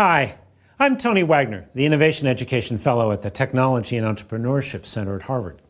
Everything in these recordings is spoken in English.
Hi, I'm Tony Wagner, the Innovation Education Fellow at the Technology and Entrepreneurship Center at Harvard.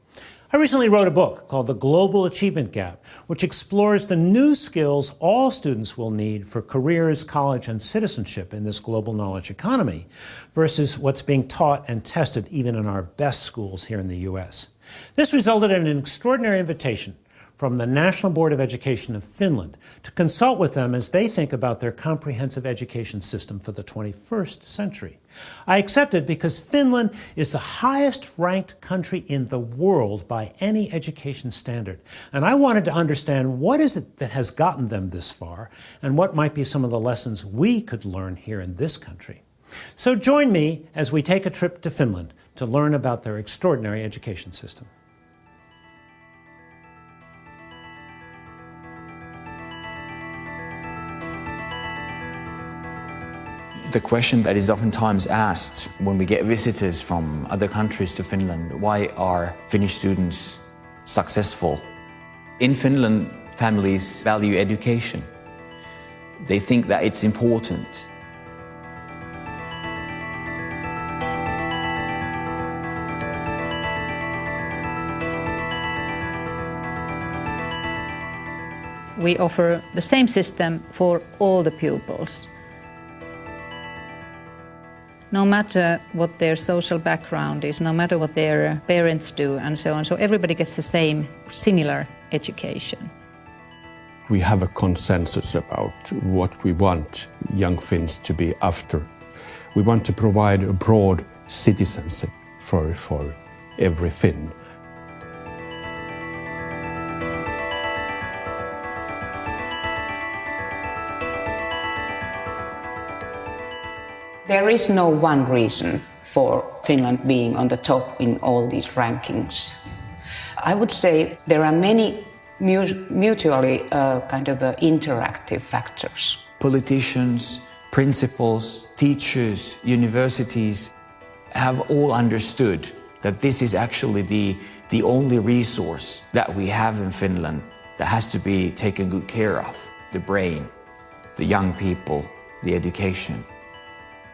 I recently wrote a book called The Global Achievement Gap, which explores the new skills all students will need for careers, college, and citizenship in this global knowledge economy versus what's being taught and tested even in our best schools here in the U.S. This resulted in an extraordinary invitation from the National Board of Education of Finland to consult with them as they think about their comprehensive education system for the 21st century. I accepted because Finland is the highest ranked country in the world by any education standard. And I wanted to understand what is it that has gotten them this far and what might be some of the lessons we could learn here in this country. So join me as we take a trip to Finland to learn about their extraordinary education system. The question that is oftentimes asked when we get visitors from other countries to Finland, why are Finnish students successful? In Finland, families value education. They think that it's important. We offer the same system for all the pupils. No matter what their social background is, no matter what their parents do and so on, so everybody gets the same, similar education. We have a consensus about what we want young Finns to be after. We want to provide a broad citizenship for every Finn. There is no one reason for Finland being on the top in all these rankings. I would say there are many mutually interactive factors. Politicians, principals, teachers, universities have all understood that this is actually the only resource that we have in Finland that has to be taken good care of: the brain, the young people, the education.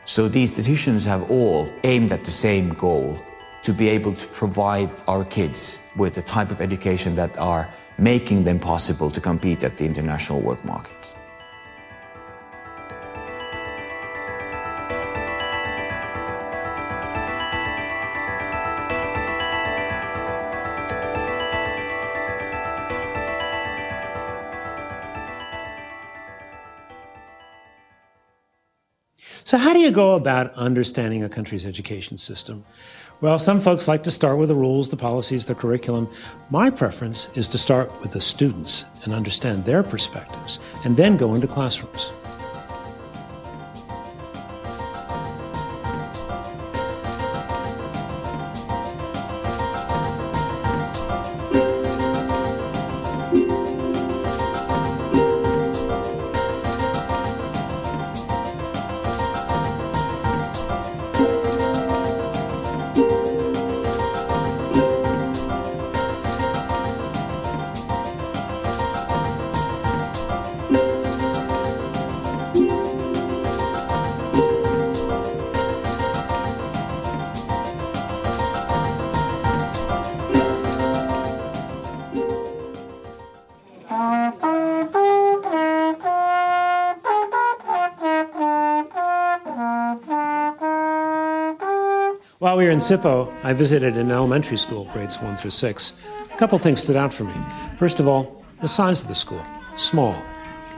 So these decisions have all aimed at the same goal, to be able to provide our kids with the type of education that are making them possible to compete at the international work market. So how do you go about understanding a country's education system? Well, some folks like to start with the rules, the policies, the curriculum. My preference is to start with the students and understand their perspectives, and then go into classrooms. While we were in Sippo, I visited an elementary school, grades 1 through 6. A couple things stood out for me. First of all, the size of the school, small.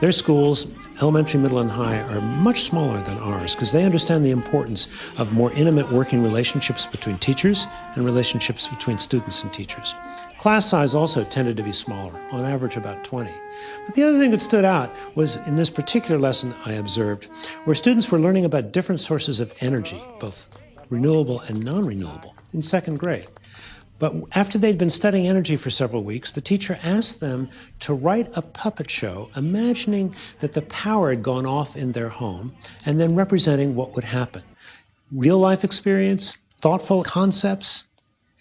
Their schools, elementary, middle, and high, are much smaller than ours because they understand the importance of more intimate working relationships between teachers and relationships between students and teachers. Class size also tended to be smaller, on average about 20. But the other thing that stood out was in this particular lesson I observed, where students were learning about different sources of energy, both renewable and non-renewable, in second grade. But after they'd been studying energy for several weeks, the teacher asked them to write a puppet show, imagining that the power had gone off in their home, and then representing what would happen. Real life experience, thoughtful concepts,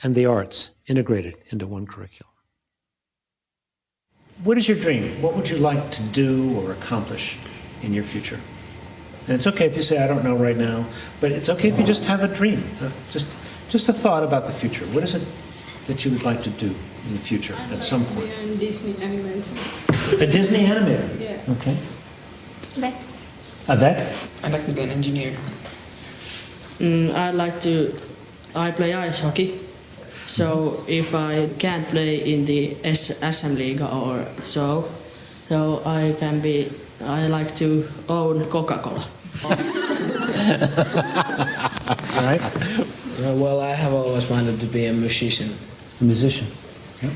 and the arts integrated into one curriculum. What is your dream? What would you like to do or accomplish in your future? And it's okay if you say, I don't know right now, but it's okay if you just have a dream, just a thought about the future. What is it that you would like to do in the future at some point? I'd like to be a Disney animator. A Disney animator? Yeah. Okay. Vet. A vet? I'd like to be an engineer. I play ice hockey. So if I can't play in the SM League or so I like to own Coca-Cola. All right. Well, I have always wanted to be a musician. A musician. Yeah.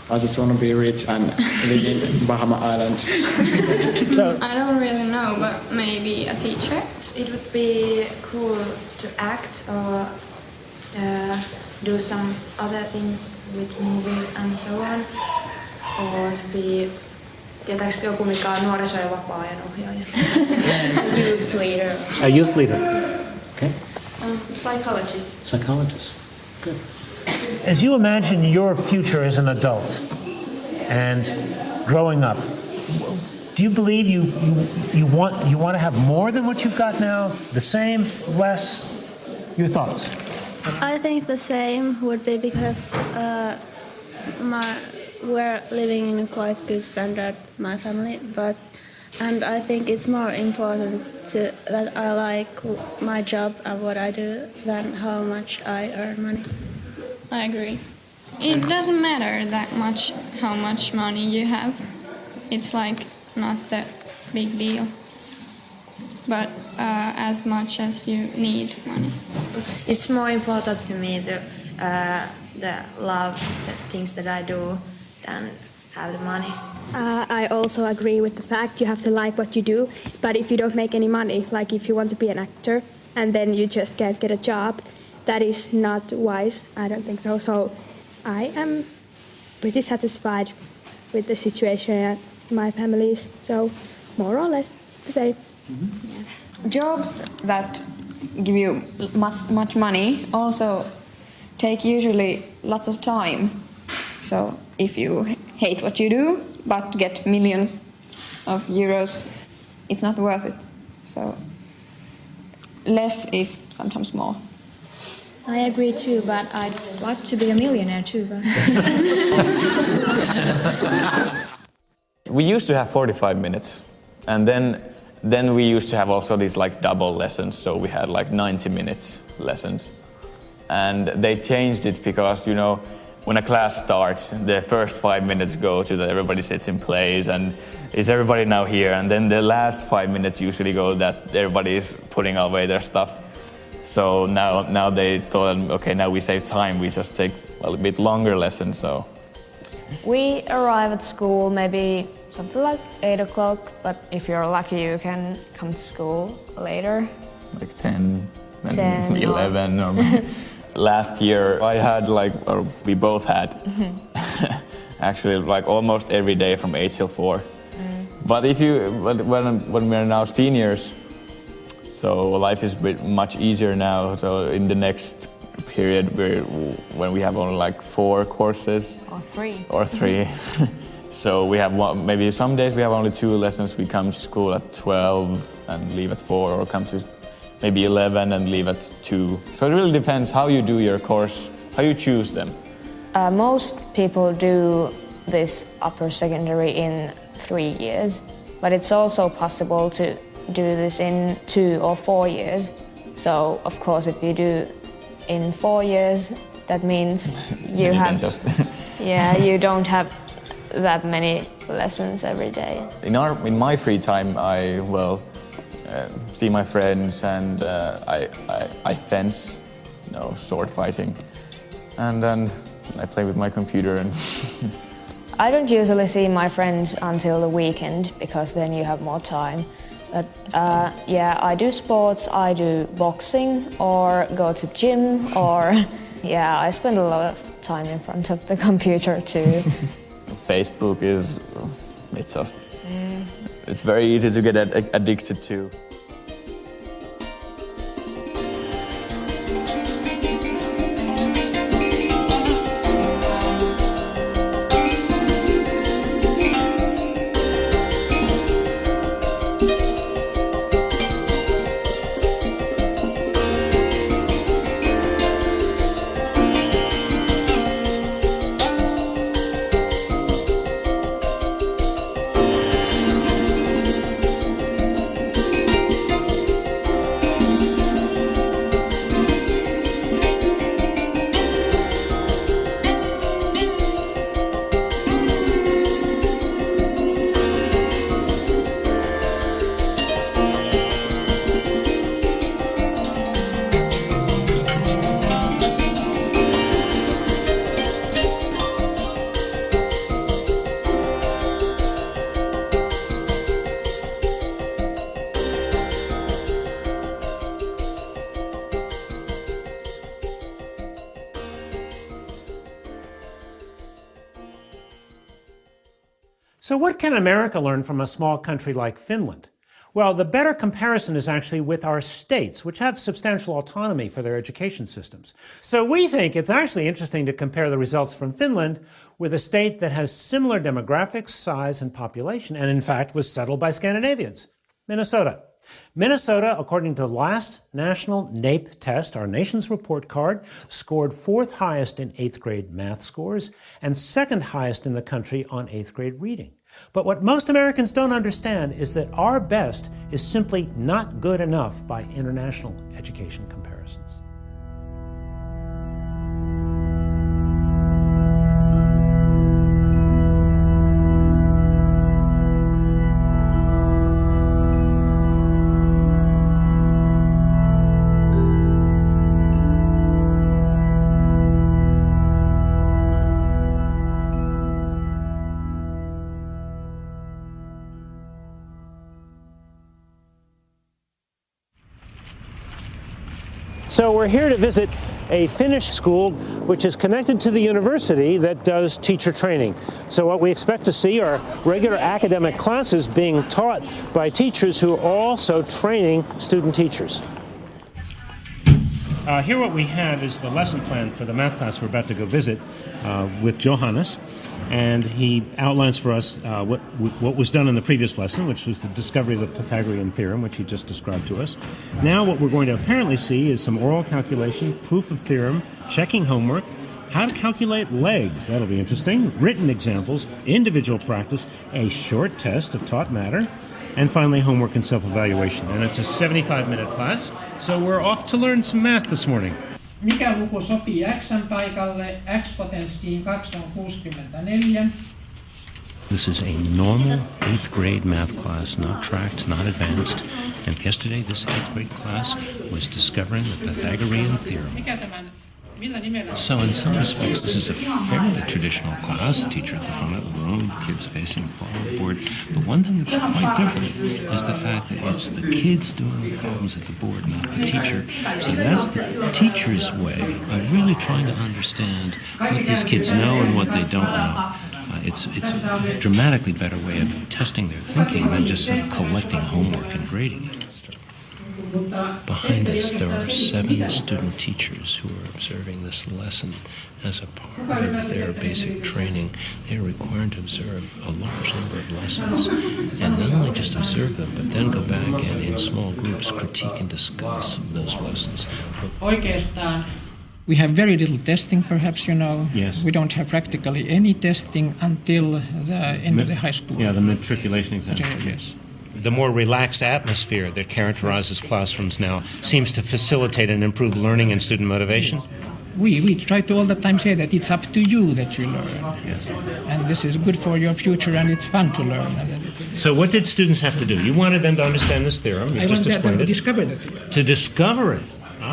I just want to be rich and live in Bahama Island. So, I don't really know, but maybe a teacher. It would be cool to act or do some other things with movies and so on. Or to be, tietääkö joku mikä on nuoriso- ja vapaa-ajan ohjaaja? Youth leader. a youth leader. Okay. Psychologist. Psychologist. Good. As you imagine your future as an adult and growing up, do you believe you want to have more than what you've got now? The same? Less? Your thoughts? I think the same would be because we're living in a quite good standard, my family, and I think it's more important that I like my job and what I do than how much I earn money. I agree. It doesn't matter that much how much money you have. It's like not that big deal. But as much as you need money. It's more important to me to love the things that I do than have the money. I also agree with the fact you have to like what you do, but if you don't make any money, like if you want to be an actor and then you just can't get a job, that is not wise. I don't think so. So I am pretty satisfied with the situation at my family's, so more or less the same. Mm-hmm. Yeah. Jobs that give you much money also take usually lots of time. So if you hate what you do but get millions of euros, it's not worth it. So less is sometimes more. I agree too, but I'd like to be a millionaire too. But we used to have 45 minutes, and then we used to have also these like double lessons, so we had like 90 minutes lessons. And they changed it because, you know, when a class starts, the first 5 minutes go to that everybody sits in place and is everybody now here, and then the last 5 minutes usually go that everybody is putting away their stuff. So now they thought, okay, now we save time, we just take a bit longer lessons. So we arrive at school maybe something like 8 o'clock, but if you're lucky you can come to school later. Like 10 and 11 or last year I had or we both had actually like almost every day from 8 till 4. But when we're now seniors, so life is much easier now. So in the next period, when we have only like 4 courses or 3, so we have maybe some days we have only 2 lessons. We come to school at 12 and leave at 4, or come to maybe 11 and leave at 2. So it really depends how you do your course, how you choose them. Most people do this upper secondary in 3 years, but it's also possible to do this in 2 or 4 years. So of course if you do in 4 years, that means you have you don't have that many lessons every day. In my free time I see my friends and I fence, sword fighting, and then I play with my computer and I don't usually see my friends until the weekend because then you have more time. But I do sports, I do boxing or go to gym, or I spend a lot of time in front of the computer too. Facebook it's very easy to get addicted to. So what can America learn from a small country like Finland? Well, the better comparison is actually with our states, which have substantial autonomy for their education systems. So we think it's actually interesting to compare the results from Finland with a state that has similar demographics, size, and population, and in fact was settled by Scandinavians, Minnesota. Minnesota, according to the last national NAEP test, our nation's report card, scored 4th highest in 8th grade math scores and 2nd highest in the country on 8th grade reading. But what most Americans don't understand is that our best is simply not good enough by international education comparisons. So we're here to visit a Finnish school which is connected to the university that does teacher training. So what we expect to see are regular academic classes being taught by teachers who are also training student teachers. Here what we have is the lesson plan for the math class we're about to go visit with Johannes. And he outlines for us what was done in the previous lesson, which was the discovery of the Pythagorean theorem, which he just described to us. Now what we're going to apparently see is some oral calculation, proof of theorem, checking homework, how to calculate legs, that'll be interesting, written examples, individual practice, a short test of taught matter, and finally homework and self-evaluation. And it's a 75-minute class, so we're off to learn some math this morning. Mikä luku sopii x:n paikalle? X-potenssiin 2 on 64. This is a normal 8th grade math class, not tracked, not advanced. And yesterday this 8th grade class was discovering the Pythagorean theorem. Mikä tämän, millä nimellä? So in some respects this is a fairly traditional class, teacher at the front of the room, kids facing the board. But one thing that's quite different is the fact that it's the kids doing the problems at the board, not the teacher. So that's the teacher's way of really trying to understand what these kids know and what they don't know. It's a dramatically better way of testing their thinking than just sort of collecting homework and grading it. Behind us, there are 7 student teachers who are observing this lesson as a part of their basic training. They are required to observe a large number of lessons, and not only just observe them, but then go back and in small groups critique and discuss those lessons. Oikeastaan we have very little testing, perhaps, you know. Yes. We don't have practically any testing until the end of the high school. Yeah, the matriculation exam. Yes. The more relaxed atmosphere that characterizes classrooms now seems to facilitate and improve learning and student motivation. We try to all the time say that it's up to you that you learn. Yes. And this is good for your future and it's fun to learn. So what did students have to do? You wanted them to understand this theorem. You I just wanted them to explained it. discover the theorem. To discover it.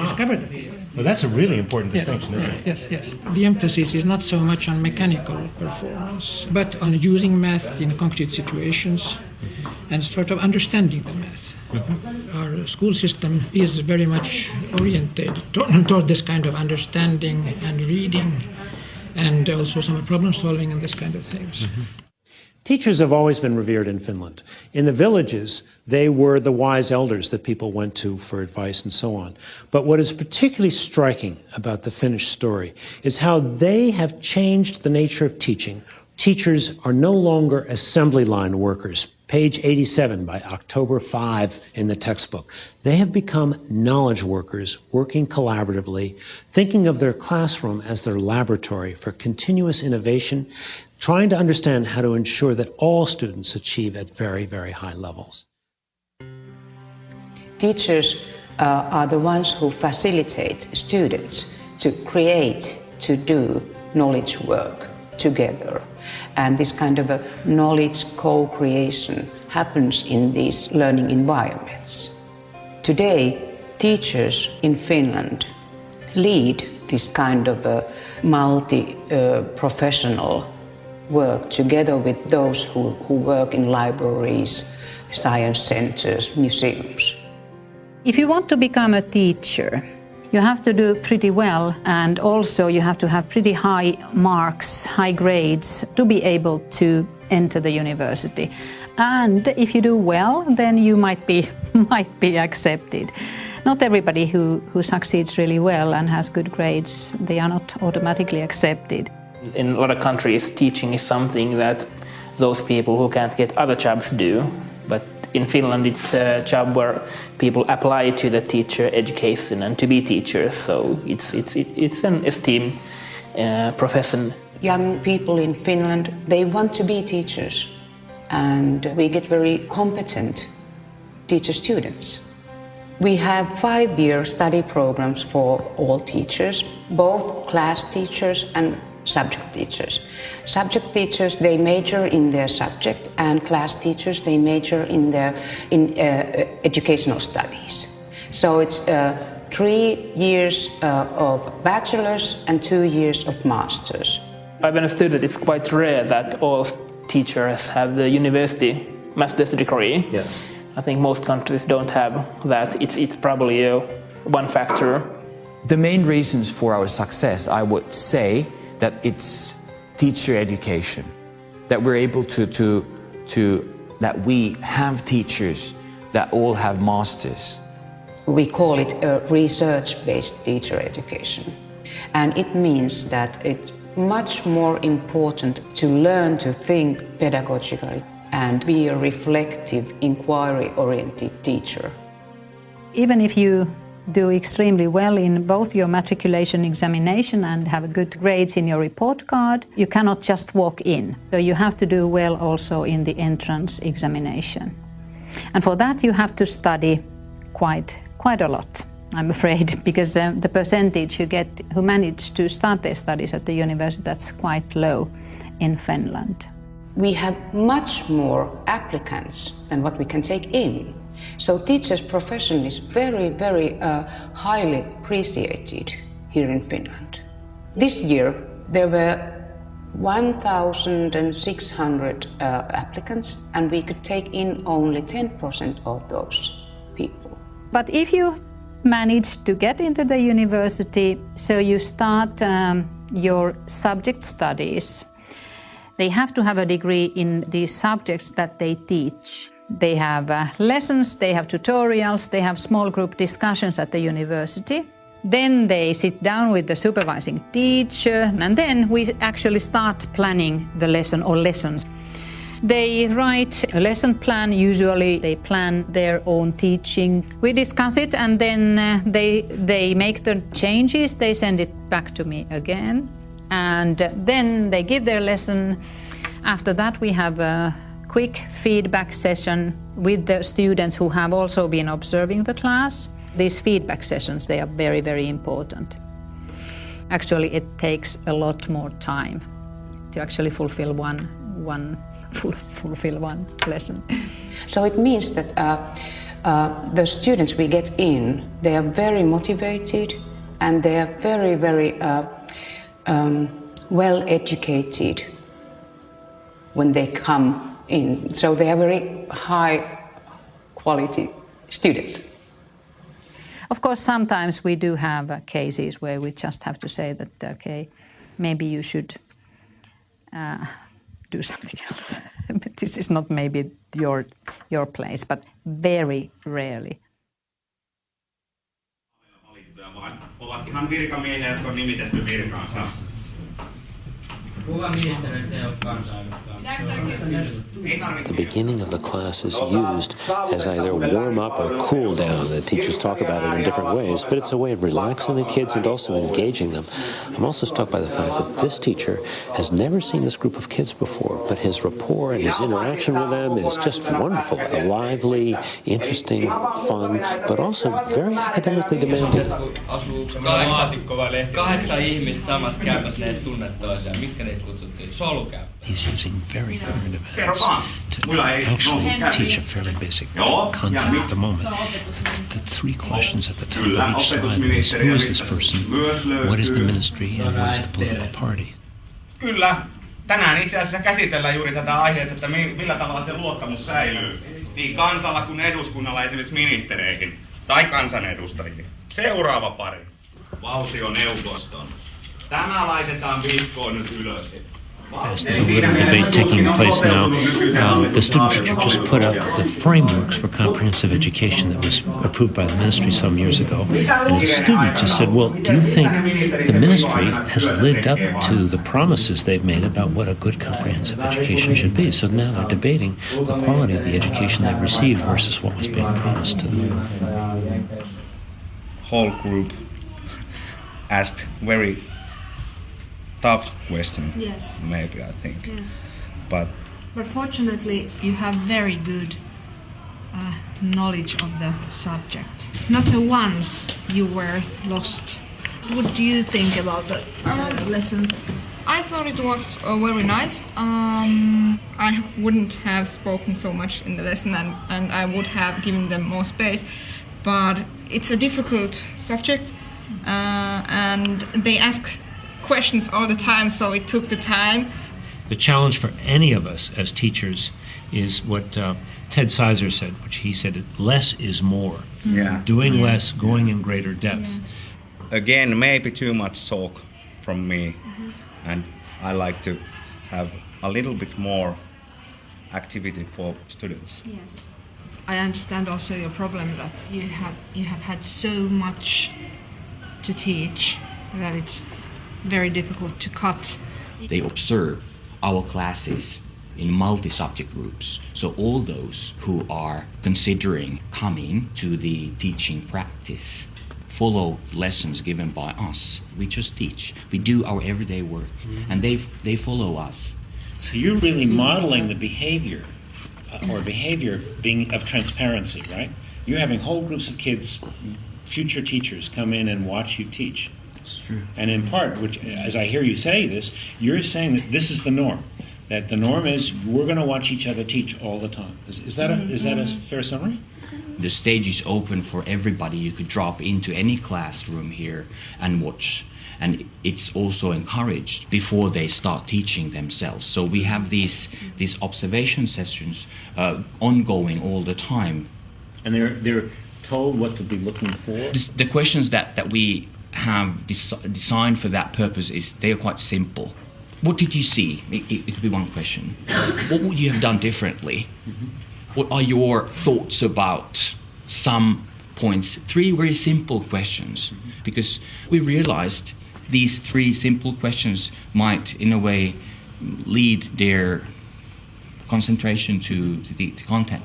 Discover the theorem. Well, that's a really important distinction, isn't it? Yes. The emphasis is not so much on mechanical performance, but on using math in concrete situations and sort of understanding the math. Mm-hmm. Our school system is very much oriented toward this kind of understanding and reading and also some problem solving and this kind of things. Mm-hmm. Teachers have always been revered in Finland. In the villages, they were the wise elders that people went to for advice and so on. But what is particularly striking about the Finnish story is how they have changed the nature of teaching. Teachers are no longer assembly line workers. Page 87 by October 5 in the textbook. They have become knowledge workers working collaboratively, thinking of their classroom as their laboratory for continuous innovation, trying to understand how to ensure that all students achieve at very, very high levels. Teachers are the ones who facilitate students to create, to do knowledge work together. And this kind of a knowledge co-creation happens in these learning environments. Today, teachers in Finland lead this kind of a multi-professional work together with those who work in libraries, science centers, museums. If you want to become a teacher, you have to do pretty well, and also you have to have pretty high marks, high grades to be able to enter the university. And if you do well, then you might be accepted. Not everybody who succeeds really well and has good grades, they are not automatically accepted. In a lot of countries, teaching is something that those people who can't get other jobs do. But in Finland, it's a job where people apply to the teacher education and to be teachers. So it's an esteemed profession. Young people in Finland, they want to be teachers. And we get very competent teacher students. We have 5-year study programs for all teachers, both class teachers and subject teachers. Subject teachers, they major in their subject, and class teachers, they major in educational studies. So it's 3 years of bachelor's and 2 years of master's. I've been a student. It's quite rare that all teachers have the university master's degree. Yeah. I think most countries don't have that. It's probably one factor. The main reasons for our success, I would say, that it's teacher education, that we're able that we have teachers that all have masters. We call it a research-based teacher education. And it means that it's much more important to learn to think pedagogically and be a reflective, inquiry-oriented teacher. Even if you do extremely well in both your matriculation examination and have good grades in your report card, you cannot just walk in. So you have to do well also in the entrance examination. And for that you have to study quite a lot, I'm afraid, because the percentage who manage to start their studies at the university, that's quite low in Finland. We have much more applicants than what we can take in. So teachers' profession is very, very highly appreciated here in Finland. This year there were 1,600 applicants, and we could take in only 10% of those people. But if you manage to get into the university, so you start your subject studies, they have to have a degree in these subjects that they teach. They have lessons, they have tutorials, they have small group discussions at the university. Then they sit down with the supervising teacher, and then we actually start planning the lesson or lessons. They write a lesson plan. Usually they plan their own teaching. We discuss it, and then they make the changes. They send it back to me again, and then they give their lesson. After that we have a quick feedback session with the students who have also been observing the class. These feedback sessions, they are very, very important. Actually, it takes a lot more time to actually fulfill one lesson. So it means that the students we get in, they are very motivated and they are very, very well educated when they come in. So they are very high quality students. Of course, sometimes we do have cases where we just have to say that, okay, maybe you should do something else. This is not maybe your place, but very rarely. Ovat ihan virkamiehiä, jotka on nimitetty virkaansa. The beginning of the class is used as either warm up or cool down. The teachers talk about it in different ways, but it's a way of relaxing the kids and also engaging them. I'm also struck by the fact that this teacher has never seen this group of kids before, but his rapport and his interaction with them is just wonderful. Lively, interesting, fun, but also very academically demanding. Asuu 8 ihmistä samassa käymässä, ne edes tunne toisiaan. Miksi ne kutsuttiin solukäyppä? He's using very current events to actually teach a fairly basic content at the moment. The 3 questions at the top of each slide is, who is this person, what is the ministry, and what is the political party? Kyllä. Tänään itse asiassa käsitellään juuri tätä aihetta, että millä tavalla se luottamus säilyy niin kansalla kuin eduskunnalla, esimerkiksi ministereihin tai kansanedustajiin. Seuraava pari. Valtioneuvoston. Tämä laitetaan vihkoon nyt ylös. Fascinating little debate taking place now. The student teacher just put up the frameworks for comprehensive education that was approved by the ministry some years ago. And the student just said, well, do you think the ministry has lived up to the promises they've made about what a good comprehensive education should be? So now they're debating the quality of the education they've received versus what was being promised to them. Whole group asked very tough question. Yes. Maybe, I think. Yes. But fortunately, you have very good knowledge of the subject. Not once you were lost. What do you think about the lesson? I thought it was very nice. I wouldn't have spoken so much in the lesson and I would have given them more space. But it's a difficult subject and they ask questions all the time, so it took the time. The challenge for any of us as teachers is what Ted Sizer said, which he said, less is more. Yeah. Doing less, going in greater depth. Yeah. Again, maybe too much talk from me, and I like to have a little bit more activity for students. Yes. I understand also your problem that you have had so much to teach that it's very difficult to cut. They observe our classes in multi-subject groups. So all those who are considering coming to the teaching practice follow lessons given by us. We just teach. We do our everyday work, and they follow us. So you're really modeling the behavior, or behavior being of transparency, right? You're having whole groups of kids, future teachers, come in and watch you teach. It's true. And in part, which, as I hear you say this, you're saying that this is the norm. That the norm is we're going to watch each other teach all the time. Is that a fair summary? The stage is open for everybody. You could drop into any classroom here and watch. And it's also encouraged before they start teaching themselves. So we have these observation sessions ongoing all the time. And they're told what to be looking for? The questions that we have designed for that purpose they are quite simple. What did you see? It could be one question. What would you have done differently? Mm-hmm. What are your thoughts about some points? 3 very simple questions. Mm-hmm. Because we realized these 3 simple questions might, in a way, lead their concentration to the content.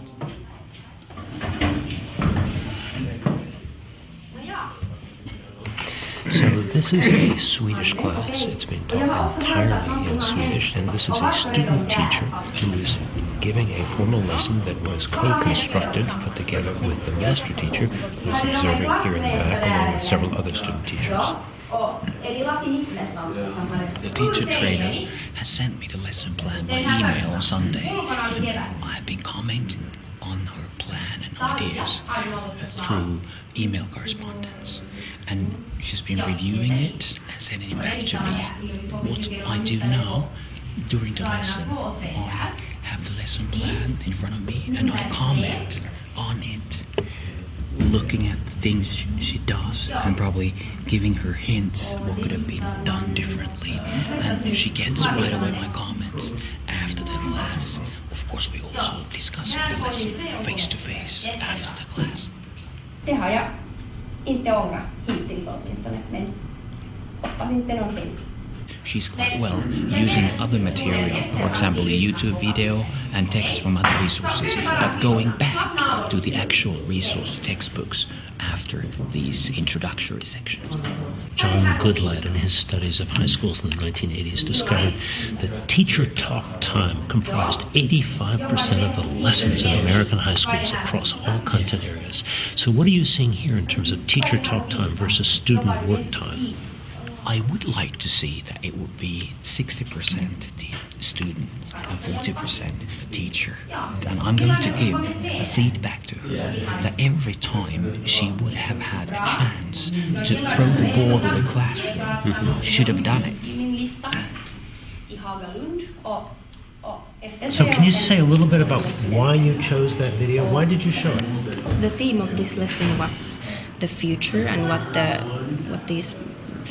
So this is a Swedish class. It's been taught entirely in Swedish, and this is a student teacher who is giving a formal lesson that was co-constructed, put together with the master teacher who is observing here in the back along with several other student teachers. The teacher trainer has sent me the lesson plan by email on Sunday, and I've been commenting on her plan and ideas through email correspondence. And she's been reviewing it and sending it back to me. What I do now during the lesson, I have the lesson plan in front of me and I comment on it, looking at the things she does and probably giving her hints what could have been done differently. And she gets right away my comments after the class. Of course, we also discuss the lesson face to face after the class. She's quite well using other material, for example, a YouTube video and text from other resources, but going back to the actual resource textbooks after these introductory sections. John Goodlad, in his studies of high schools in the 1980s, discovered that teacher talk time comprised 85% of the lessons in American high schools across all content areas. So what are you seeing here in terms of teacher talk time versus student work time? I would like to see that it would be 60% the student and 40% teacher. And I'm going to give a feedback to her that every time she would have had a chance to throw the ball in the classroom, she should have done it. So can you say a little bit about why you chose that video? Why did you show it? The theme of this lesson was the future and what these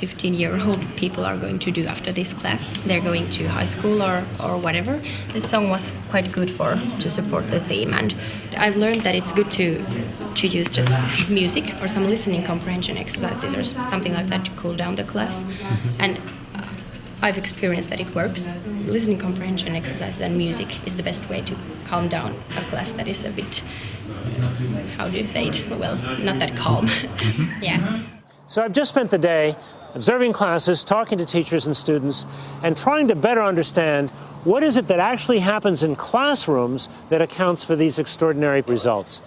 15-year-old people are going to do after this class. They're going to high school or whatever. This song was quite good to support the theme, and I've learned that it's good to use just music or some listening comprehension exercises or something like that to cool down the class. And I've experienced that it works. Listening comprehension exercises and music is the best way to calm down a class that is a bit, how do you say it? Well, not that calm. Yeah. So I've just spent the day observing classes, talking to teachers and students, and trying to better understand what is it that actually happens in classrooms that accounts for these extraordinary results.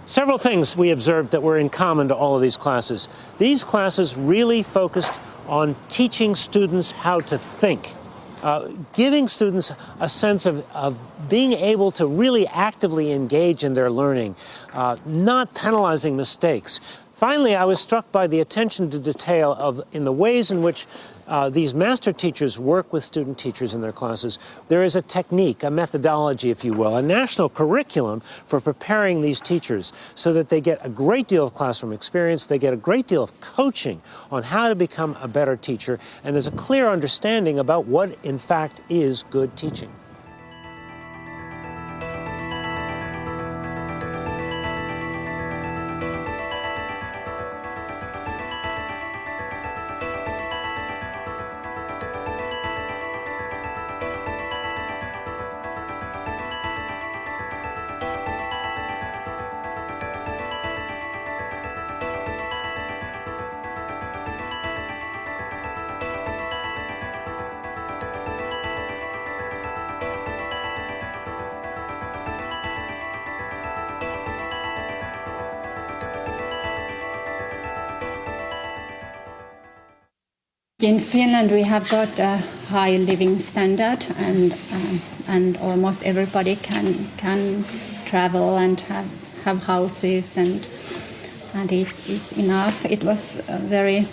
Several things we observed that were in common to all of these classes. These classes really focused on teaching students how to think, giving students a sense of being able to really actively engage in their learning, not penalizing mistakes. Finally, I was struck by the attention to detail in the ways in which these master teachers work with student teachers in their classes. There is a technique, a methodology, if you will, a national curriculum for preparing these teachers so that they get a great deal of classroom experience, they get a great deal of coaching on how to become a better teacher, and there's a clear understanding about what, in fact, is good teaching. In Finland, we have got a high living standard, and almost everybody can travel and have houses, and it's enough. It was very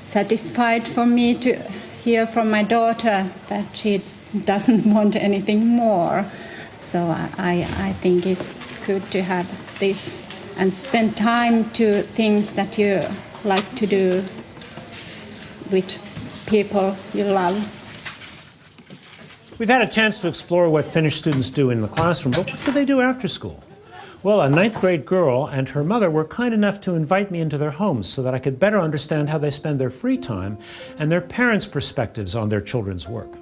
satisfied for me to hear from my daughter that she doesn't want anything more. So I think it's good to have this and spend time to things that you like to do with people you love. We've had a chance to explore what Finnish students do in the classroom, but what do they do after school? Well, a 9th grade girl and her mother were kind enough to invite me into their homes so that I could better understand how they spend their free time and their parents' perspectives on their children's work.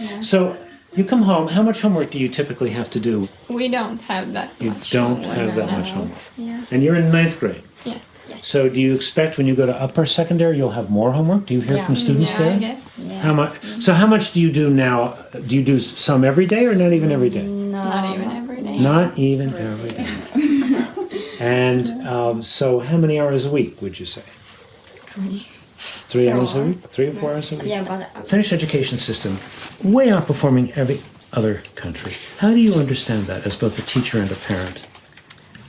Yeah. So, you come home, how much homework do you typically have to do? We don't have that You much don't homework. have that much homework. Yeah. And you're in 9th grade? Yeah. So do you expect when you go to upper secondary you'll have more homework? Do you hear from students there? I guess. Yeah. How much? So how much do you do now? Do you do some every day or not even every day? No. Not even every day. Not even every day. And so how many hours a week would you say? 3 hours a week? 3 or 4 hours a week? Yeah, but Finnish education system, way outperforming every other country. How do you understand that as both a teacher and a parent?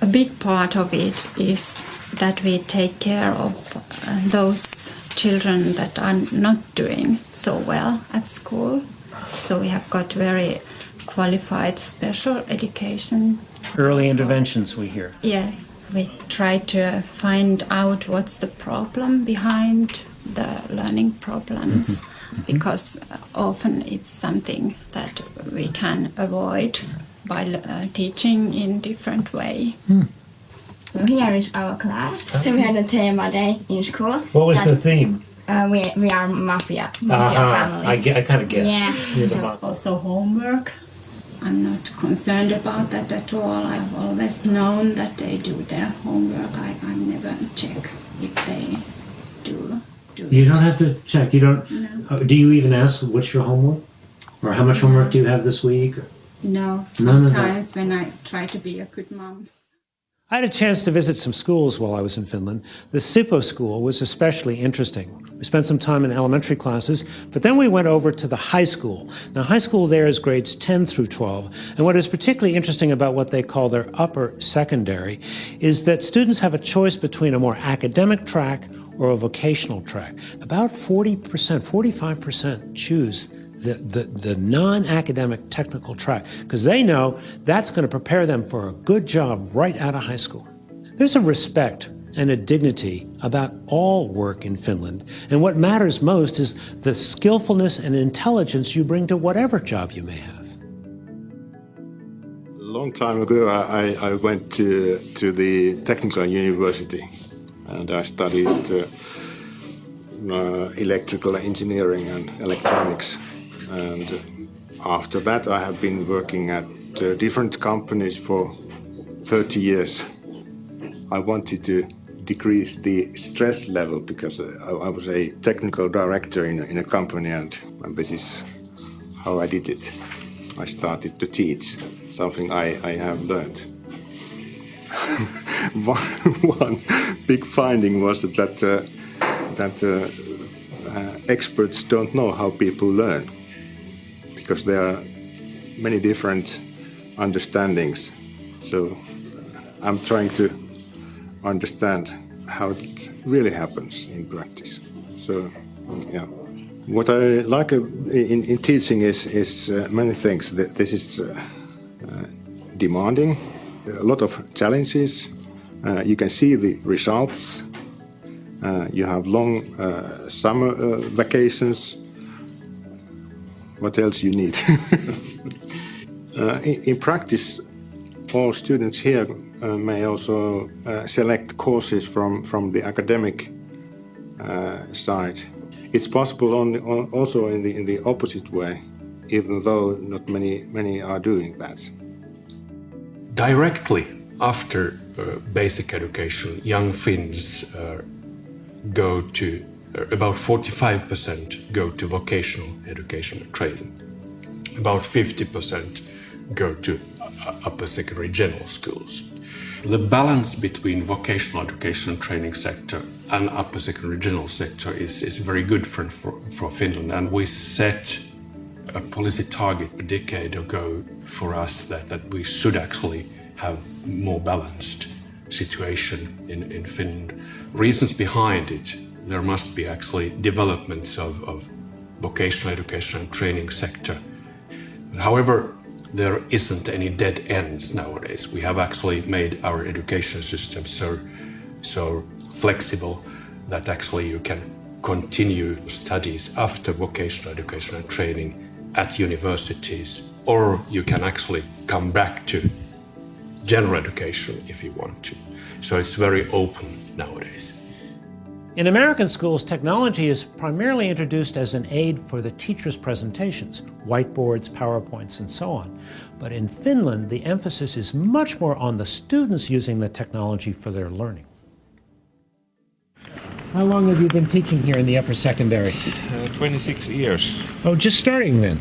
a big part of it is that we take care of those children that are not doing so well at school. So we have got very qualified special education. Early interventions, we hear. Yes, we try to find out what's the problem behind the learning problems, because often it's something that we can avoid by teaching in different way. So here is our class. So we had a thema day in school. What was the theme? We are mafia family. I kind of guessed. Yeah. So also homework. I'm not concerned about that at all. I've always known that they do their homework. I never check if they do you don't have to check. You don't. No. Do you even ask what's your homework, or how much homework do you have this week? No. None of that. Sometimes when I try to be a good mom. I had a chance to visit some schools while I was in Finland. The Sippo school was especially interesting. We spent some time in elementary classes, but then we went over to the high school. Now, high school there is grades 10 through 12, and what is particularly interesting about what they call their upper secondary is that students have a choice between a more academic track or a vocational track. About 40%, 45% choose the non-academic technical track, because they know that's going to prepare them for a good job right out of high school. There's a respect and a dignity about all work in Finland. And what matters most is the skillfulness and intelligence you bring to whatever job you may have. A long time ago, I went to the technical university and I studied electrical engineering and electronics. And after that, I have been working at different companies for 30 years. I wanted to decrease the stress level because I was a technical director in a company, and this is how I did it. I started to teach something I have learned. One big finding was that experts don't know how people learn, because there are many different understandings. So I'm trying to understand how it really happens in practice. So, yeah. What I like in teaching is many things. This is demanding, a lot of challenges. You can see the results. You have long summer vacations. What else you need? In practice, all students here may also select courses from the academic side. It's possible also in the opposite way, even though not many are doing that. Directly after basic education, young Finns go to about 45% go to vocational education and training. About 50% go to upper secondary general schools. The balance between vocational education and training sector and upper secondary general sector is very good for Finland, and we set a policy target a decade ago for us that we should actually have more balanced situation in Finland. Reasons behind it, there must be actually developments of vocational education and training sector. However, there isn't any dead ends nowadays. We have actually made our education system so flexible that actually you can continue studies after vocational education and training at universities, or you can actually come back to general education if you want to. So it's very open nowadays. In American schools, technology is primarily introduced as an aid for the teacher's presentations, whiteboards, PowerPoints, and so on. But in Finland, the emphasis is much more on the students using the technology for their learning. How long have you been teaching here in the upper secondary? 26 years. Oh, just starting then?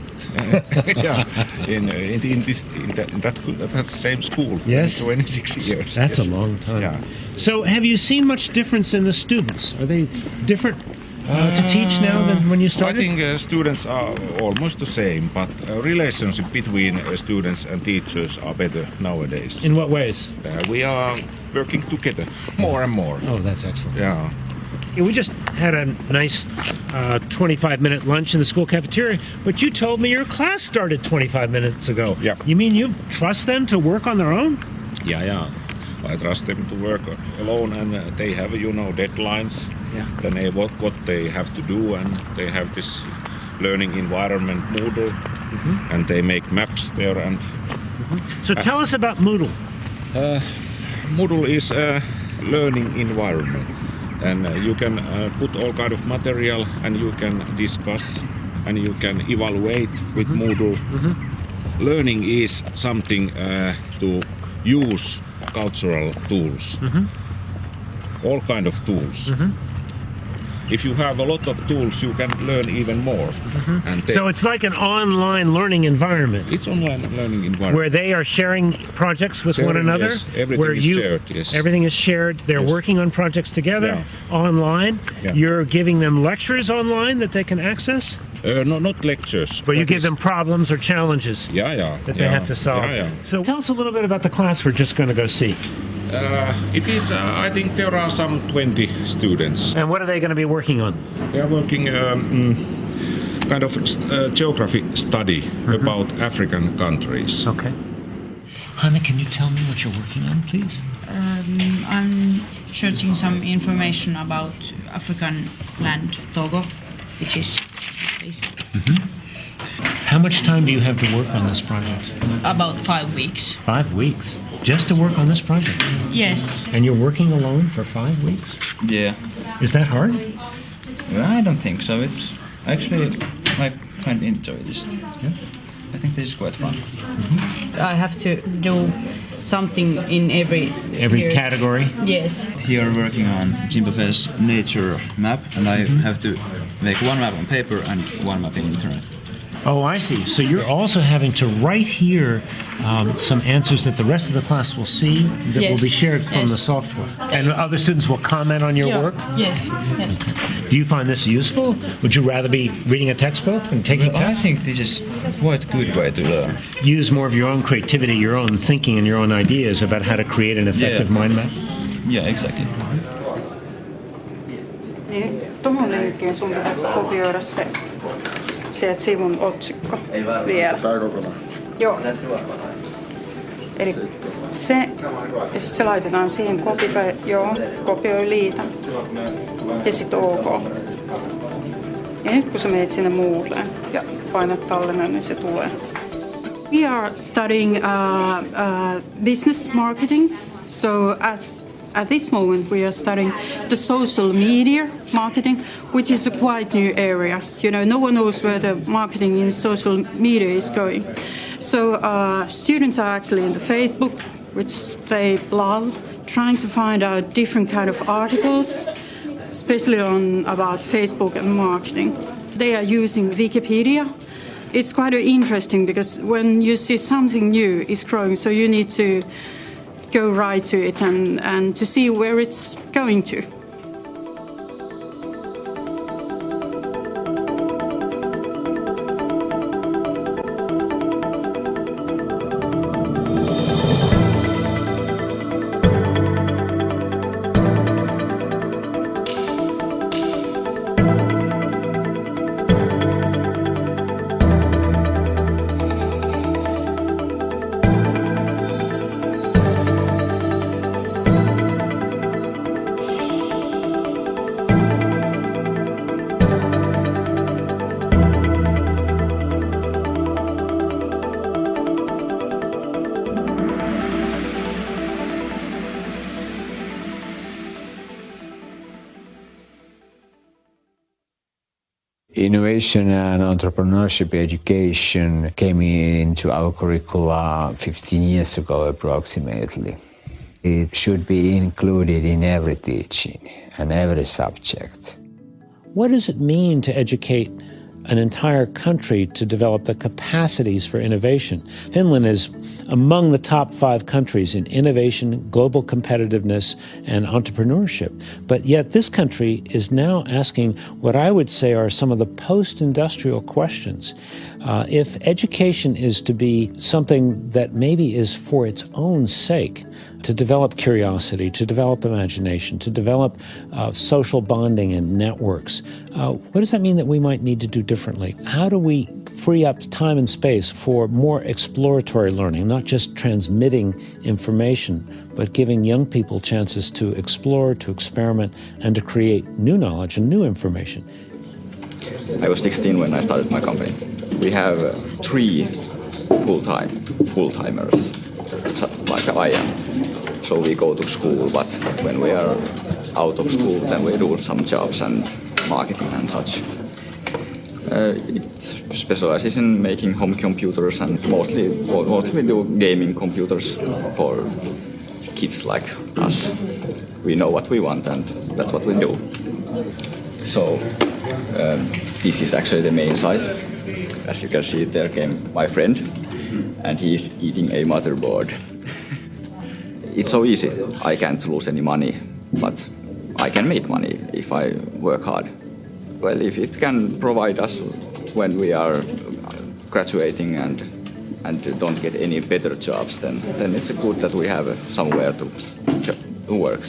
Yeah, in that same school. Yes? 26 years. That's yes. a long time. Yeah. So have you seen much difference in the students? Are they different to teach now than when you started? I think students are almost the same, but relationship between students and teachers are better nowadays. In what ways? We are working together more and more. Oh, that's excellent. Yeah. We just had a nice 25-minute lunch in the school cafeteria, but you told me your class started 25 minutes ago. Yeah. You mean you trust them to work on their own? Yeah. I trust them to work alone, and they have, deadlines. Yeah. Then what they have to do, and they have this learning environment Moodle, and they make maps there. And So tell us about Moodle. Moodle is a learning environment. And you can put all kind of material, and you can discuss, and you can evaluate with Moodle. Learning is something to use cultural tools, all kind of tools. If you have a lot of tools, you can learn even more. And So it's like an online learning environment. It's online learning environment. Where they are sharing projects with one another? Yes. Everything where is shared, yes. Everything is shared. They're Yes. working on projects together online. Yeah. You're giving them lectures online that they can access? No, not lectures. But you give them problems or challenges that they have to solve. Yeah. So tell us a little bit about the class we're just going to go see. It is, I think there are some 20 students. And what are they going to be working on? They are working kind of geography study about African countries. Okay. Hannah, can you tell me what you're working on, please? I'm searching some information about African land Togo, which is this. How much time do you have to work on this project? About 5 weeks. 5 weeks? Just to work on this project? Yes. And you're working alone for 5 weeks? Yeah. Is that hard? Well, I don't think so. It's actually, I kind of enjoy this. Yeah. I think this is quite fun. I have to do something in every category? Yes. Here I'm working on Zimbabwe's nature map, and I have to make one map on paper and one map in internet. Oh, I see. So you're also having to write here some answers that the rest of the class will see that will be shared from the software. And other students will comment on your work? Yes, yes. Do you find this useful? Would you rather be reading a textbook and taking tests? I think this is quite a good way to learn. Use more of your own creativity, your own thinking, and your own ideas about how to create an effective mind map? Yeah, exactly. Niin, tuohon linkkiin sun pitäisi kopioida se sieltä sivun otsikko vielä. Tää kokonaan? Joo. Eli se, ja sit se laitetaan siihen kopioi liitä. Ja sit OK. Ja nyt kun sä meet sinne Moodleen ja painat tallenne, niin se tulee. We are studying business marketing. So at this moment, we are studying the social media marketing, which is a quite new area. You know, no one knows where the marketing in social media is going. So students are actually in the Facebook, which they love, trying to find out different kind of articles, especially about Facebook and marketing. They are using Wikipedia. It's quite interesting because when you see something new is growing, so you need to go right to it and to see where it's going to. Innovation and entrepreneurship education came into our curricula 15 years ago approximately. It should be included in every teaching and every subject. What does it mean to educate an entire country to develop the capacities for innovation? Finland is among the top 5 countries in innovation, global competitiveness, and entrepreneurship. But yet this country is now asking what I would say are some of the post-industrial questions. If education is to be something that maybe is for its own sake, to develop curiosity, to develop imagination, to develop social bonding and networks, what does that mean that we might need to do differently? How do we free up time and space for more exploratory learning, not just transmitting information, but giving young people chances to explore, to experiment, and to create new knowledge and new information? I was 16 when I started my company. We have 3 full-timers, like I am. So we go to school, but when we are out of school, then we do some jobs and marketing and such. It specializes in making home computers, and mostly we do gaming computers for kids like us. We know what we want, and that's what we do. So this is actually the main site. As you can see, there came my friend, and he's eating a motherboard. It's so easy. I can't lose any money, but I can make money if I work hard. Well, if it can provide us when we are graduating and don't get any better jobs, then it's good that we have somewhere to work.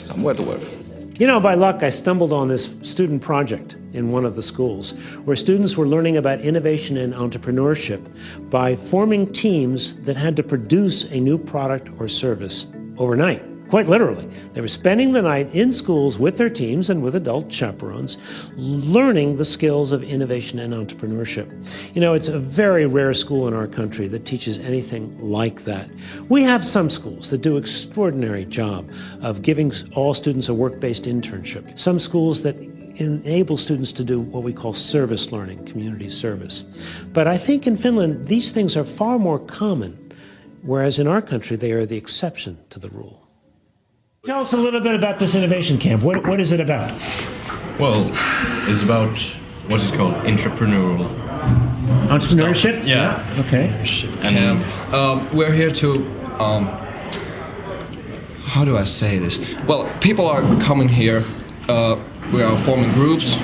You know, by luck, I stumbled on this student project in one of the schools where students were learning about innovation and entrepreneurship by forming teams that had to produce a new product or service overnight. Quite literally. They were spending the night in schools with their teams and with adult chaperones, learning the skills of innovation and entrepreneurship. You know, it's a very rare school in our country that teaches anything like that. We have some schools that do an extraordinary job of giving all students a work-based internship. Some schools that enable students to do what we call service learning, community service. But I think in Finland, these things are far more common, whereas in our country, they are the exception to the rule. Tell us a little bit about this innovation camp. What is it about? Well, it's about what is called entrepreneurial entrepreneurship. Stuff. Yeah. Okay. And we're here to how do I say this? Well, people are coming here. We are forming groups,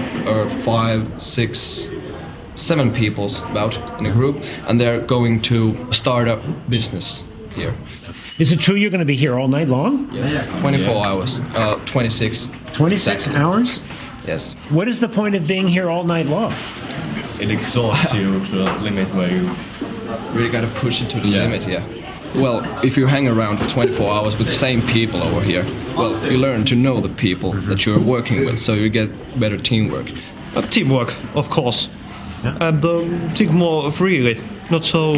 5, 6, 7 people about in a group, and they're going to start a business here. Is it true you're going to be here all night long? Yes, 24 hours, 26. 26 hours? Yes. What is the point of being here all night long? It exhausts you to a limit where you really got to push it to the limit, yeah. Well, if you hang around for 24 hours with the same people over here, well, you learn to know the people that you're working with, so you get better teamwork. Teamwork, of course. And think more freely, not so...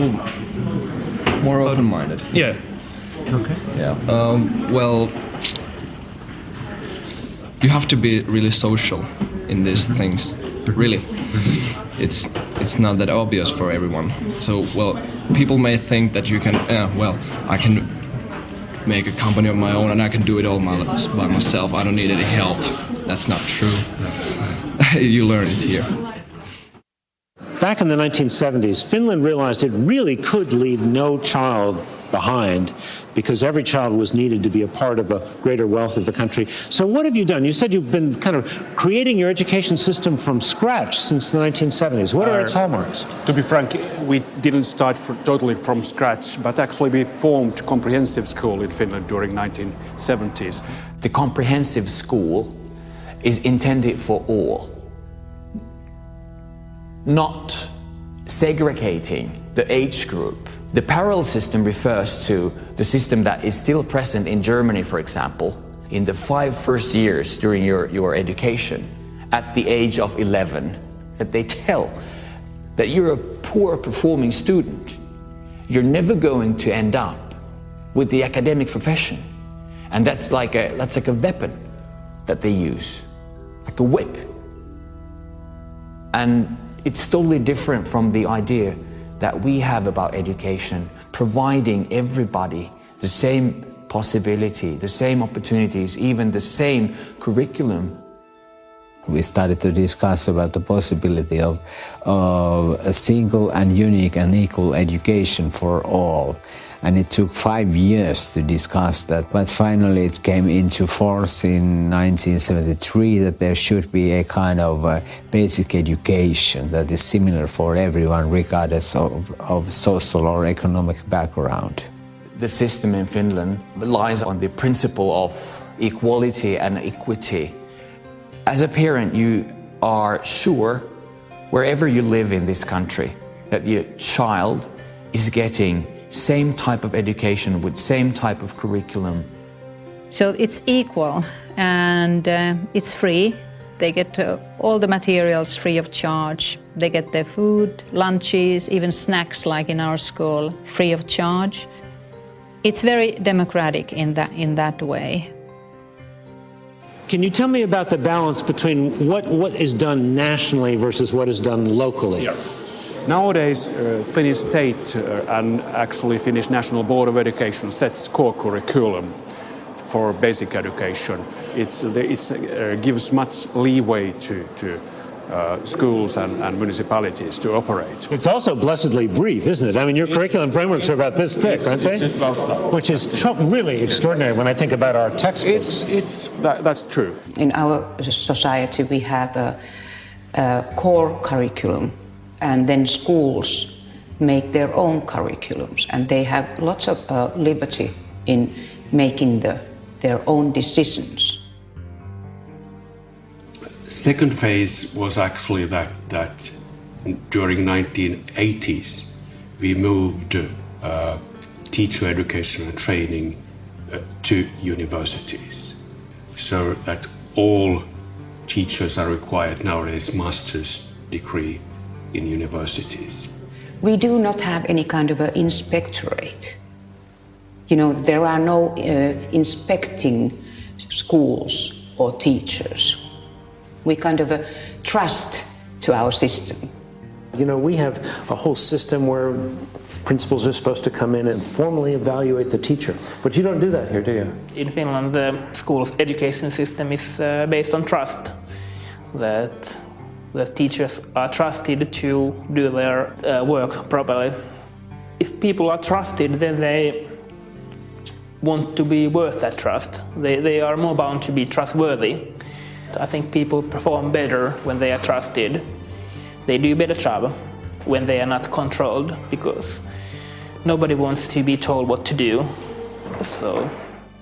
More open-minded. Yeah. Okay. Yeah. Well, you have to be really social in these things. Really. It's not that obvious for everyone. So, well, people may think that you can, I can make a company of my own and I can do it all by myself. I don't need any help. That's not true. You learn it here. Back in the 1970s, Finland realized it really could leave no child behind because every child was needed to be a part of the greater wealth of the country. So what have you done? You said you've been kind of creating your education system from scratch since the 1970s. What are its hallmarks? To be frank, we didn't start totally from scratch, but actually we formed comprehensive school in Finland during 1970s. The comprehensive school is intended for all, not segregating the age group. The parallel system refers to the system that is still present in Germany, for example, in the 5 first years during your education, at the age of 11, that they tell that you're a poor performing student, you're never going to end up with the academic profession. And that's like a weapon that they use, like a whip. And it's totally different from the idea that we have about education, providing everybody the same possibility, the same opportunities, even the same curriculum. We started to discuss about the possibility of a single and unique and equal education for all. And it took 5 years to discuss that, but finally it came into force in 1973 that there should be a kind of basic education that is similar for everyone regardless of social or economic background. The system in Finland relies on the principle of equality and equity. As a parent, you are sure, wherever you live in this country, that your child is getting same type of education with same type of curriculum. So it's equal and it's free. They get all the materials free of charge. They get their food, lunches, even snacks like in our school, free of charge. It's very democratic in that way. Can you tell me about the balance between what is done nationally versus what is done locally? Yeah. Nowadays, Finnish state and actually Finnish National Board of Education sets core curriculum for basic education. It gives much leeway to schools and municipalities to operate. It's also blessedly brief, isn't it? I mean, your curriculum frameworks are about this thick, aren't they? It's about that. Which is really extraordinary when I think about our textbooks. That's true. In our society, we have a core curriculum, and then schools make their own curriculums, and they have lots of liberty in making their own decisions. second phase was actually that during 1980s we moved teacher education and training to universities, so that all teachers are required nowadays master's degree in universities. We do not have any kind of an inspectorate. You know, there are no inspecting schools or teachers. We kind of trust to our system. You know, we have a whole system where principals are supposed to come in and formally evaluate the teacher. But you don't do that here, do you? In Finland, the school's education system is based on trust. That the teachers are trusted to do their work properly. If people are trusted, then they want to be worth that trust. They are more bound to be trustworthy. I think people perform better when they are trusted. They do a better job when they are not controlled, because nobody wants to be told what to do. So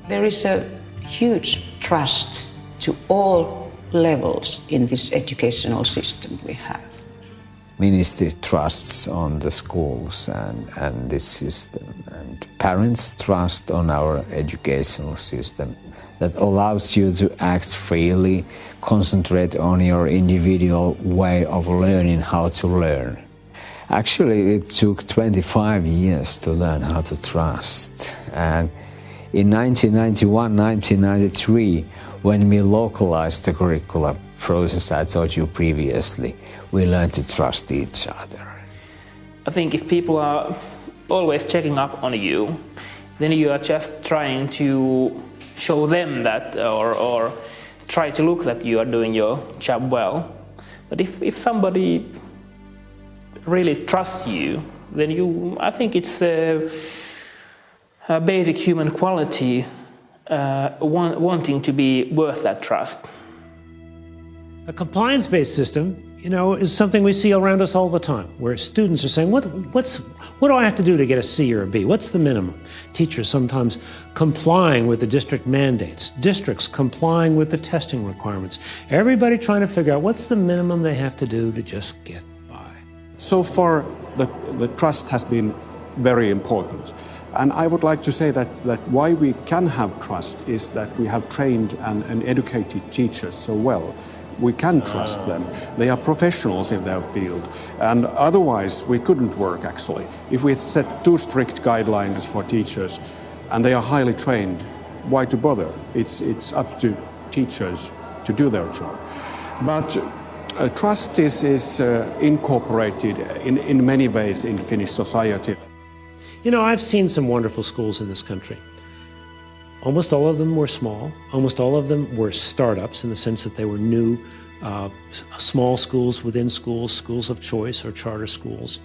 there is a huge trust to all levels in this educational system we have. Ministry trusts on the schools and this system, and parents trust on our educational system that allows you to act freely, concentrate on your individual way of learning how to learn. Actually, it took 25 years to learn how to trust. And in 1991, 1993, when we localized the curriculum process I told you previously, we learned to trust each other. I think if people are always checking up on you, then you are just trying to show them that, or try to look that you are doing your job well. But if somebody really trusts you, then I think it's a basic human quality, wanting to be worth that trust. A compliance-based system, you know, is something we see around us all the time, where students are saying, what do I have to do to get a C or a B? What's the minimum? Teachers sometimes complying with the district mandates, districts complying with the testing requirements, everybody trying to figure out what's the minimum they have to do to just get by. So far, the trust has been very important. And I would like to say that why we can have trust is that we have trained and educated teachers so well. We can trust them. They are professionals in their field. And otherwise, we couldn't work, actually. If we set too strict guidelines for teachers and they are highly trained, why to bother? It's up to teachers to do their job. But trust is incorporated in many ways in Finnish society. You know, I've seen some wonderful schools in this country. Almost all of them were small. Almost all of them were startups in the sense that they were new, small schools within schools, schools of choice or charter schools.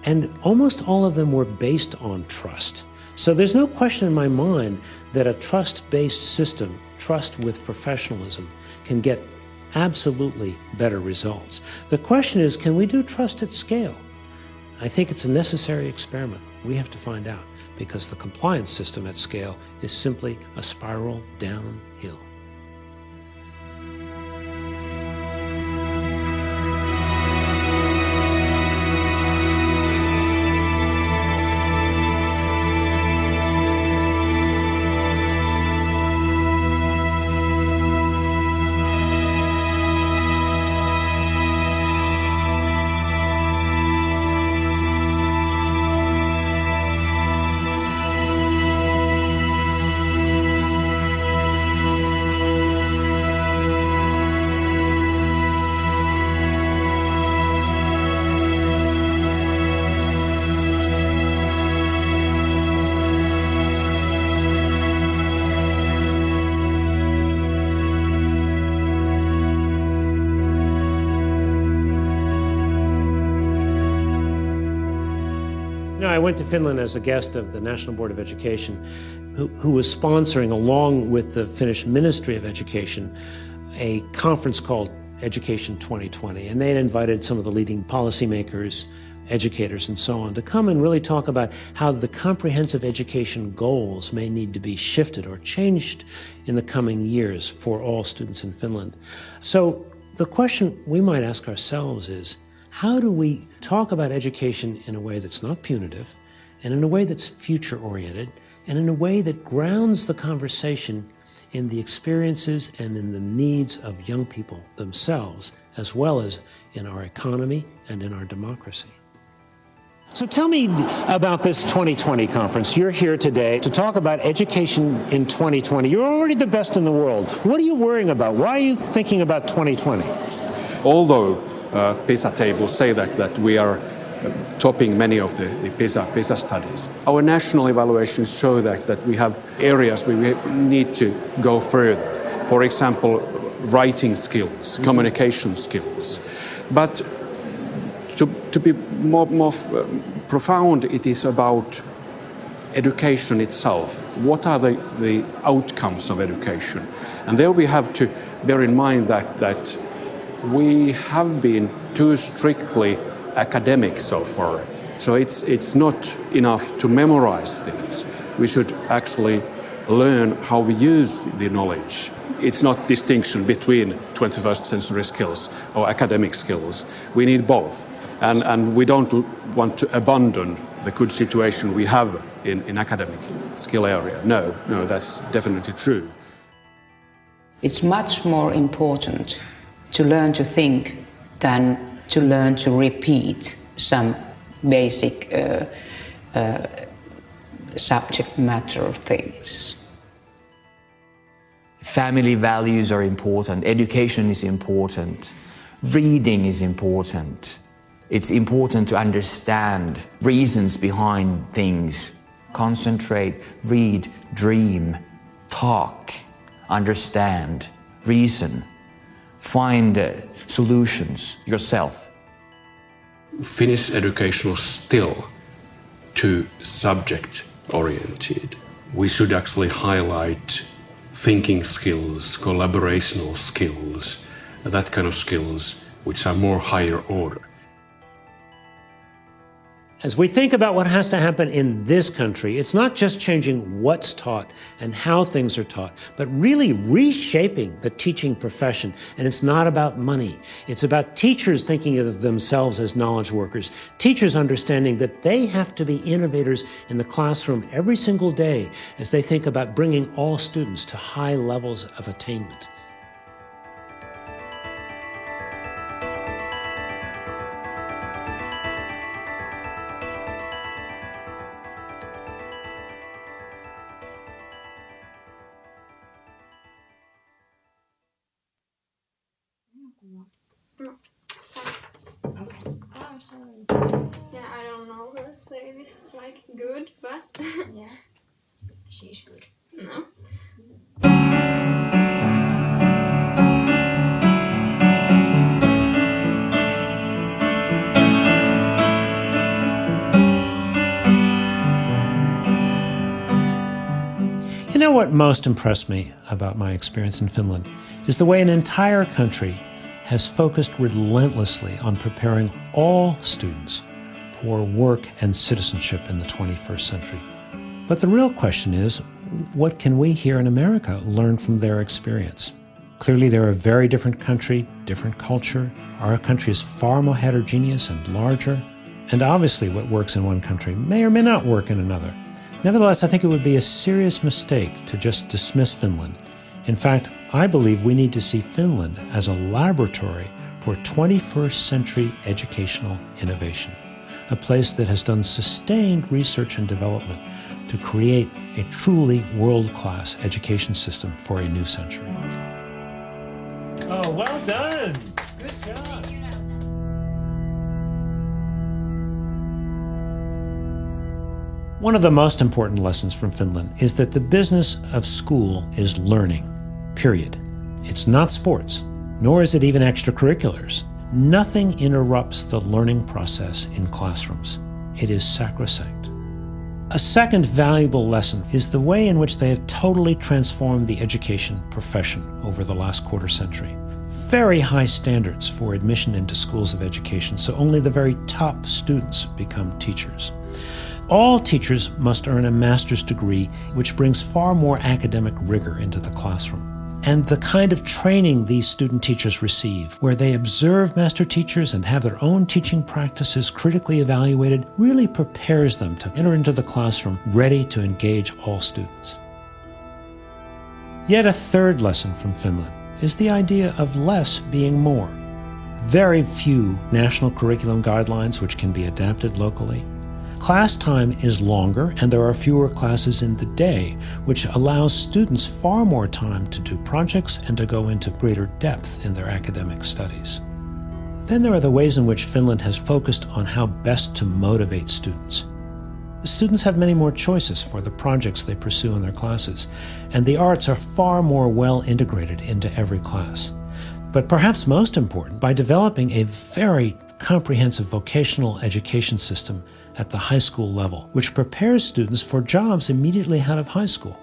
And almost all of them were based on trust. So there's no question in my mind that a trust-based system, trust with professionalism, can get absolutely better results. The question is, can we do trust at scale? I think it's a necessary experiment. We have to find out, because the compliance system at scale is simply a spiral downhill. I went to Finland as a guest of the National Board of Education, who was sponsoring, along with the Finnish Ministry of Education, a conference called Education 2020. And they had invited some of the leading policymakers, educators, and so on to come and really talk about how the comprehensive education goals may need to be shifted or changed in the coming years for all students in Finland. So The question we might ask ourselves is, how do we talk about education in a way that's not punitive, and in a way that's future-oriented, and in a way that grounds the conversation in the experiences and in the needs of young people themselves, as well as in our economy and in our democracy? So tell me about this 2020 conference. You're here today to talk about education in 2020. You're already the best in the world. What are you worrying about? Why are you thinking about 2020? Although PISA tables say that we are topping many of the PISA studies, our national evaluations show that we have areas where we need to go further. For example, writing skills, communication skills. But to be more profound, it is about education itself. What are the outcomes of education? And there we have to bear in mind that we have been too strictly academic so far. So it's not enough to memorize things. We should actually learn how we use the knowledge. It's not distinction between 21st century skills or academic skills. We need both. And we don't want to abandon the good situation we have in academic skill area. No, that's definitely true. It's much more important to learn to think than to learn to repeat some basic subject matter things. Family values are important, education is important, reading is important. It's important to understand reasons behind things. Concentrate, read, dream, talk, understand, reason, find solutions yourself. Finnish education is still too subject-oriented. We should actually highlight thinking skills, collaborational skills, that kind of skills which are more higher order. As we think about what has to happen in this country, it's not just changing what's taught and how things are taught, but really reshaping the teaching profession. And it's not about money. It's about teachers thinking of themselves as knowledge workers, teachers understanding that they have to be innovators in the classroom every single day as they think about bringing all students to high levels of attainment. I'm sorry. Yeah, I don't know her playing this like good, but yeah, she's good. No. You know what most impressed me about my experience in Finland is the way an entire country has focused relentlessly on preparing all students for work and citizenship in the 21st century. But the real question is, what can we here in America learn from their experience? Clearly, they're a very different country, different culture. Our country is far more heterogeneous and larger. And obviously, what works in one country may or may not work in another. Nevertheless, I think it would be a serious mistake to just dismiss Finland. In fact, I believe we need to see Finland as a laboratory for 21st century educational innovation, a place that has done sustained research and development to create a truly world-class education system for a new century. Oh, well done! Good job! One of the most important lessons from Finland is that the business of school is learning, period. It's not sports, nor is it even extracurriculars. Nothing interrupts the learning process in classrooms. It is sacrosanct. A second valuable lesson is the way in which they have totally transformed the education profession over the last quarter century. Very high standards for admission into schools of education, so only the very top students become teachers. All teachers must earn a master's degree, which brings far more academic rigor into the classroom. And the kind of training these student teachers receive, where they observe master teachers and have their own teaching practices critically evaluated, really prepares them to enter into the classroom ready to engage all students. Yet a third lesson from Finland is the idea of less being more. Very few national curriculum guidelines which can be adapted locally. Class time is longer and there are fewer classes in the day, which allows students far more time to do projects and to go into greater depth in their academic studies. Then there are the ways in which Finland has focused on how best to motivate students. The students have many more choices for the projects they pursue in their classes, and the arts are far more well integrated into every class. But perhaps most important, by developing a very comprehensive vocational education system at the high school level, which prepares students for jobs immediately out of high school.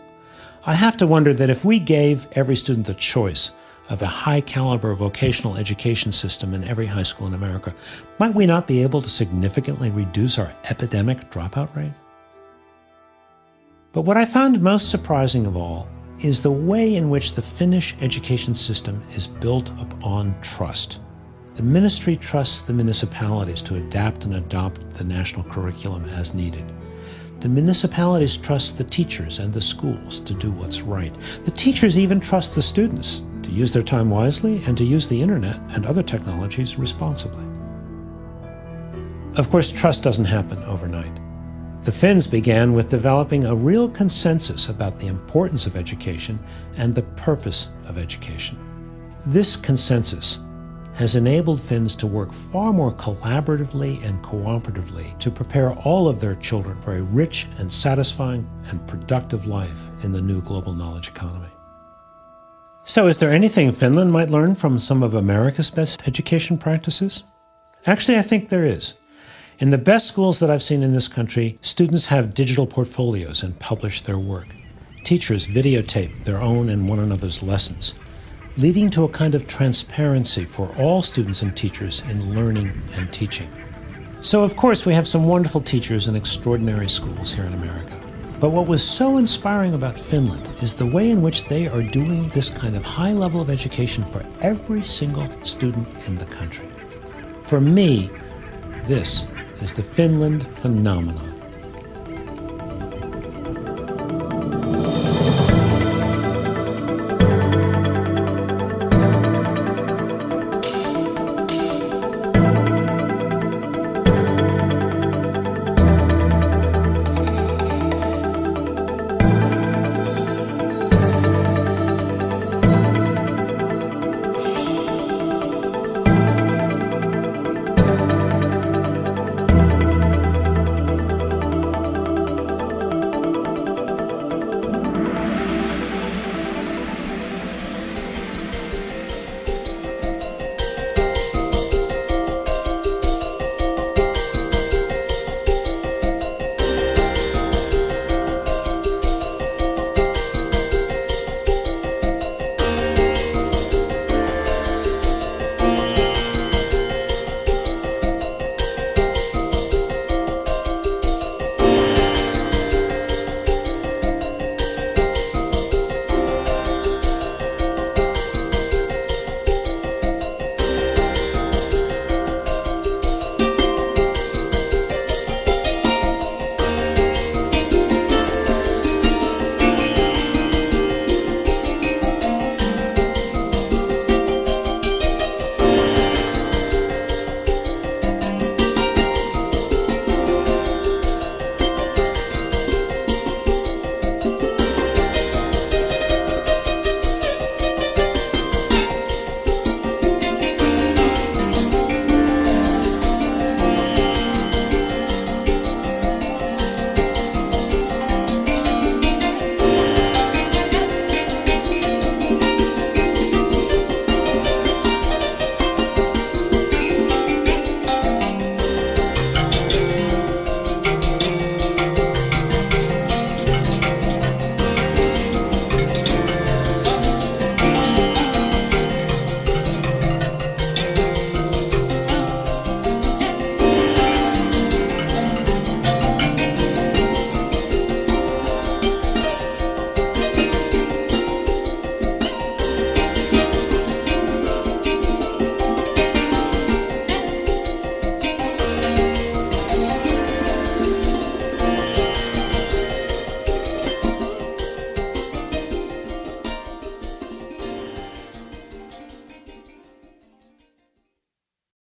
I have to wonder that if we gave every student the choice of a high-caliber vocational education system in every high school in America, might we not be able to significantly reduce our epidemic dropout rate? But what I found most surprising of all is the way in which the Finnish education system is built upon trust. The ministry trusts the municipalities to adapt and adopt the national curriculum as needed. The municipalities trust the teachers and the schools to do what's right. The teachers even trust the students to use their time wisely and to use the internet and other technologies responsibly. Of course, trust doesn't happen overnight. The Finns began with developing a real consensus about the importance of education and the purpose of education. This consensus has enabled Finns to work far more collaboratively and cooperatively to prepare all of their children for a rich and satisfying and productive life in the new global knowledge economy. So is there anything Finland might learn from some of America's best education practices? Actually, I think there is. In the best schools that I've seen in this country, students have digital portfolios and publish their work. Teachers videotape their own and one another's lessons, leading to a kind of transparency for all students and teachers in learning and teaching. So of course we have some wonderful teachers and extraordinary schools here in America. But what was so inspiring about Finland is the way in which they are doing this kind of high level of education for every single student in the country. For me, this is the Finland phenomenon.